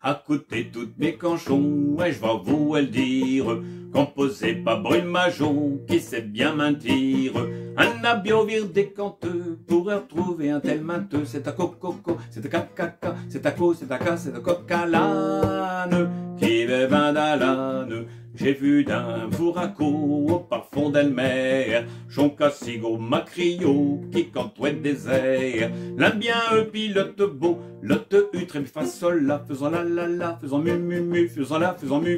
à côté toutes mes canchons, et je vais vous le dire, composé par Brune Majon, qui sait bien mentir. Un habio vire décanteux, pourrait retrouver un tel mainteux, c'est à coco, c'est à caca, c'est à co, c'est à ca, c'est à coca l'âne, qui veut vin d'alane. J'ai vu d'un fourraco au parfond d'Elmer, Joncassigo Macrio, qui cantouait désert. L'un bien pilote beau, l'autre utre et fa sol la, faisant la, faisant mu,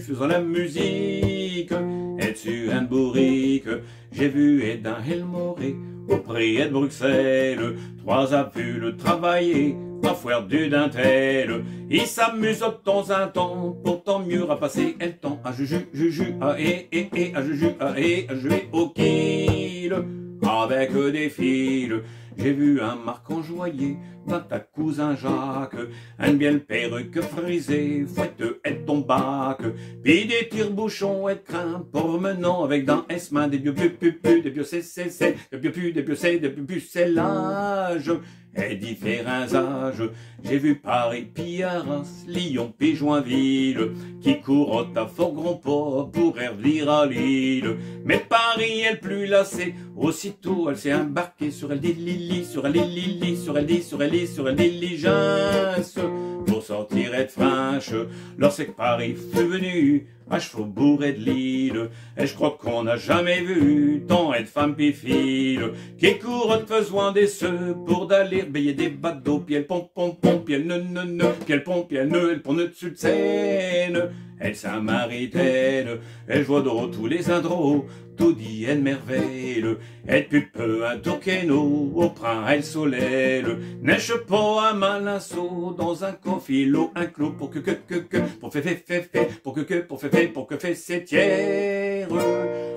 faisant la musique. Et dessus un bourrique, j'ai vu Edin Helmoré, au prix de Bruxelles, trois apules travailler, à faire du dentelle. Il s'amuse de temps en temps, pourtant mieux à passer le temps, à juju, à à juju, à jouer au kill, avec des fils. J'ai vu un Marc enjoyé, dans ta cousin Jacques, une belle perruque frisée, fouette et ton bac, puis des tire-bouchons et de crin, promenant avec dans S main des vieux pupu, des vieux CCC, des vieux pu, des vieux C, des vieux pucellages, et différents âges. J'ai vu Paris, puis Arras, Lyon, puis Joinville, qui courent à fort grand port pour lire à Lille. Mais Paris est le plus lassé, aussitôt elle s'est embarquée sur elle Lili, sur elle Lili, sur elle diligence, pour sortir être franche. Lorsque Paris fut venu, à chevaux bourré de Lille, et je crois qu'on n'a jamais vu tant de femmes pis filles, qui courent faisant des ceux pour d'aller bailler des bateaux, puis elle pompe, puis elle ne, puis elle pompe, puis elle ne dessus de Seine. Elle samaritaine, elle joue de tous les indros, tout dit elle merveille, elle pue peu un tourqueno, au prin elle soleil, neige pas un malin saut, dans un confilo, un clou, pour que, pour que c'est tiers,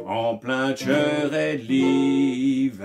en plein cœur et l'hiver.